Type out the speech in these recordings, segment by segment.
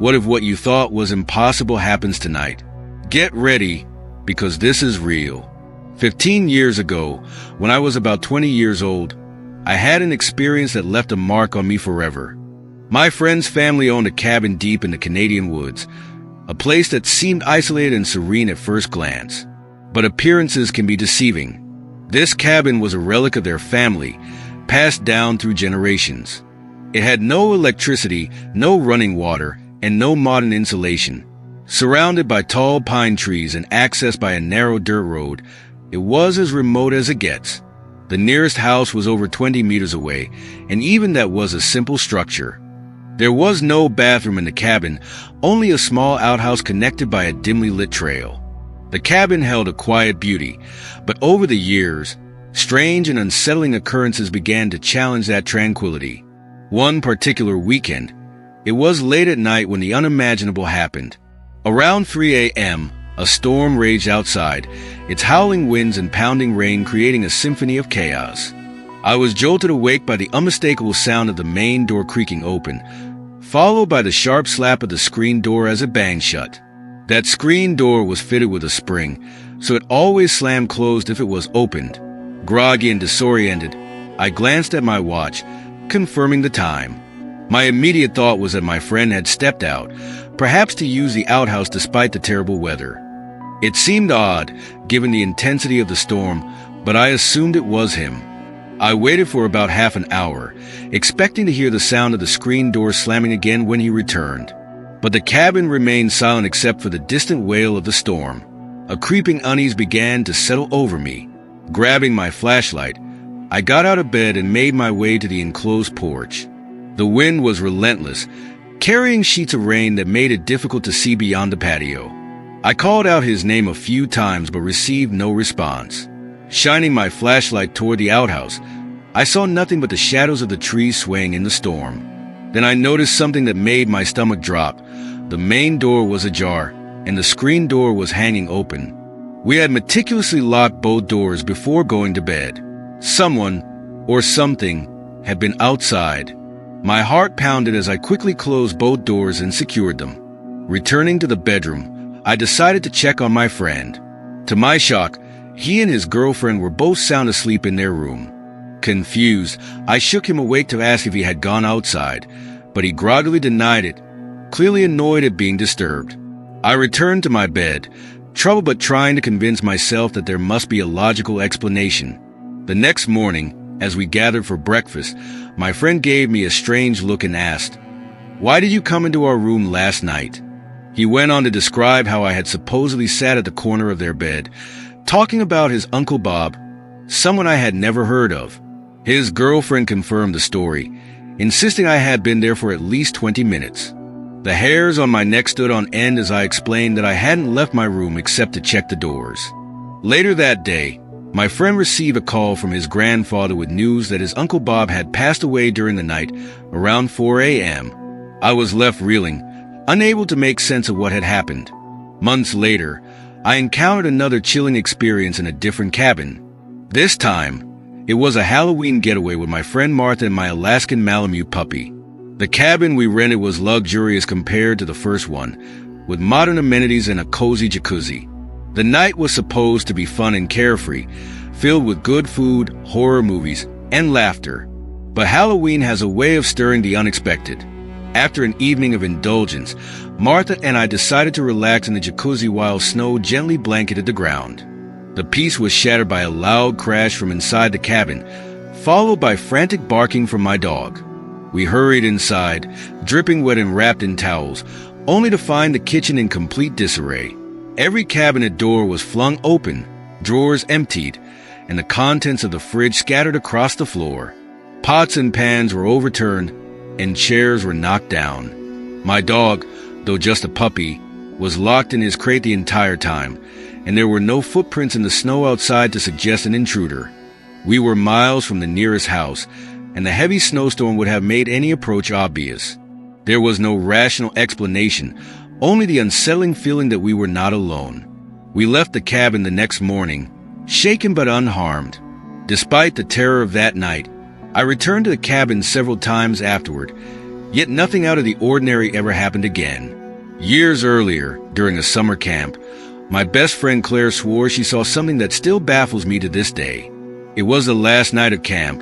What if what you thought was impossible happens tonight? Get ready, because this is real. 15 years ago, when I was about 20 years old, I had an experience that left a mark on me forever. My friend's family owned a cabin deep in the Canadian woods, a place that seemed isolated and serene at first glance. But appearances can be deceiving. This cabin was a relic of their family, passed down through generations. It had no electricity, no running water, and no modern insulation. Surrounded by tall pine trees and accessed by a narrow dirt road, it was as remote as it gets. The nearest house was over 20 meters away, and even that was a simple structure. There was no bathroom in the cabin, only a small outhouse connected by a dimly lit trail. The cabin held a quiet beauty, but over the years, strange and unsettling occurrences began to challenge that tranquility. One particular weekend, it was late at night when the unimaginable happened. Around 3 a.m., a storm raged outside, its howling winds and pounding rain creating a symphony of chaos. I was jolted awake by the unmistakable sound of the main door creaking open, followed by the sharp slap of the screen door as it banged shut. That screen door was fitted with a spring, so it always slammed closed if it was opened. Groggy and disoriented, I glanced at my watch, confirming the time. My immediate thought was that my friend had stepped out, perhaps to use the outhouse despite the terrible weather. It seemed odd, given the intensity of the storm, but I assumed it was him. I waited for about half an hour, expecting to hear the sound of the screen door slamming again when he returned. But the cabin remained silent except for the distant wail of the storm. A creeping unease began to settle over me. Grabbing my flashlight, I got out of bed and made my way to the enclosed porch. The wind was relentless, carrying sheets of rain that made it difficult to see beyond the patio. I called out his name a few times but received no response. Shining my flashlight toward the outhouse, I saw nothing but the shadows of the trees swaying in the storm. Then I noticed something that made my stomach drop. The main door was ajar, and the screen door was hanging open. We had meticulously locked both doors before going to bed. Someone, or something, had been outside. My heart pounded as I quickly closed both doors and secured them. Returning to the bedroom, I decided to check on my friend. To my shock, he and his girlfriend were both sound asleep in their room. Confused, I shook him awake to ask if he had gone outside, but he groggily denied it, clearly annoyed at being disturbed. I returned to my bed, troubled but trying to convince myself that there must be a logical explanation. The next morning, as we gathered for breakfast, my friend gave me a strange look and asked, "Why did you come into our room last night?" He went on to describe how I had supposedly sat at the corner of their bed, talking about his Uncle Bob, someone I had never heard of. His girlfriend confirmed the story, insisting I had been there for at least 20 minutes. The hairs on my neck stood on end as I explained that I hadn't left my room except to check the doors. Later that day, my friend received a call from his grandfather with news that his Uncle Bob had passed away during the night around 4 a.m. I was left reeling, unable to make sense of what had happened. Months later, I encountered another chilling experience in a different cabin. This time, it was a Halloween getaway with my friend Martha and my Alaskan Malamute puppy. The cabin we rented was luxurious compared to the first one, with modern amenities and a cozy jacuzzi. The night was supposed to be fun and carefree, filled with good food, horror movies, and laughter. But Halloween has a way of stirring the unexpected. After an evening of indulgence, Martha and I decided to relax in the jacuzzi while snow gently blanketed the ground. The peace was shattered by a loud crash from inside the cabin, followed by frantic barking from my dog. We hurried inside, dripping wet and wrapped in towels, only to find the kitchen in complete disarray. Every cabinet door was flung open, drawers emptied, and the contents of the fridge scattered across the floor. Pots and pans were overturned, and chairs were knocked down. My dog, though just a puppy, was locked in his crate the entire time, and there were no footprints in the snow outside to suggest an intruder. We were miles from the nearest house, and the heavy snowstorm would have made any approach obvious. There was no rational explanation, only the unsettling feeling that we were not alone. We left the cabin the next morning, shaken but unharmed. Despite the terror of that night, I returned to the cabin several times afterward, Yet nothing out of the ordinary ever happened again. Years earlier, during a summer camp, my best friend Claire swore she saw something that still baffles me to this day. It was the last night of camp,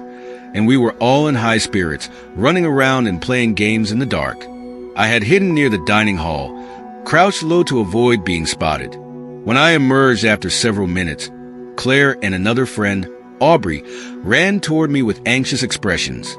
and we were all in high spirits, running around and playing games in the dark. I had hidden near the dining hall, crouched low to avoid being spotted. When I emerged after several minutes, Claire and another friend, Aubrey, ran toward me with anxious expressions.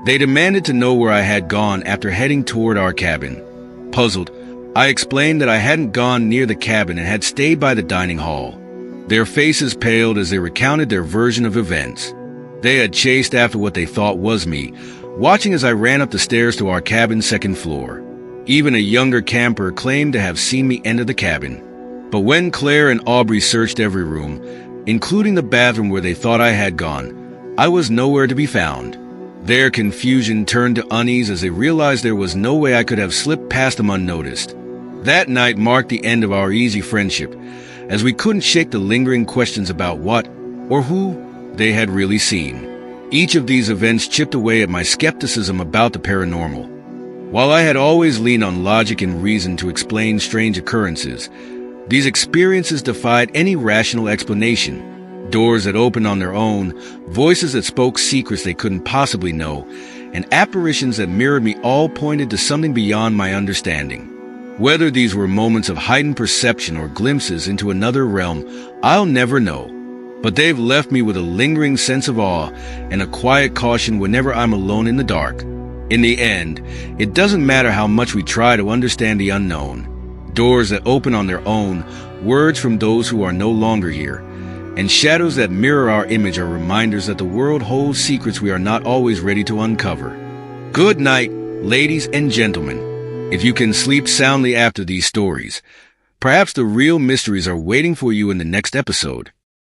They demanded to know where I had gone after heading toward our cabin. Puzzled, I explained that I hadn't gone near the cabin and had stayed by the dining hall. Their faces paled as they recounted their version of events. They had chased after what they thought was me, watching as I ran up the stairs to our cabin's second floor. Even a younger camper claimed to have seen me enter the cabin. But when Claire and Aubrey searched every room, including the bathroom where they thought I had gone, I was nowhere to be found. Their confusion turned to unease as they realized there was no way I could have slipped past them unnoticed. That night marked the end of our easy friendship, as we couldn't shake the lingering questions about what or who they had really seen. Each of these events chipped away at my skepticism about the paranormal. While I had always leaned on logic and reason to explain strange occurrences, these experiences defied any rational explanation. Doors that opened on their own, voices that spoke secrets they couldn't possibly know, and apparitions that mirrored me all pointed to something beyond my understanding. Whether these were moments of heightened perception or glimpses into another realm, I'll never know. But they've left me with a lingering sense of awe and a quiet caution whenever I'm alone in the dark. In the end, it doesn't matter how much we try to understand the unknown. Doors that open on their own, words from those who are no longer here, and shadows that mirror our image are reminders that the world holds secrets we are not always ready to uncover. Good night, ladies and gentlemen. If you can sleep soundly after these stories, perhaps the real mysteries are waiting for you in the next episode.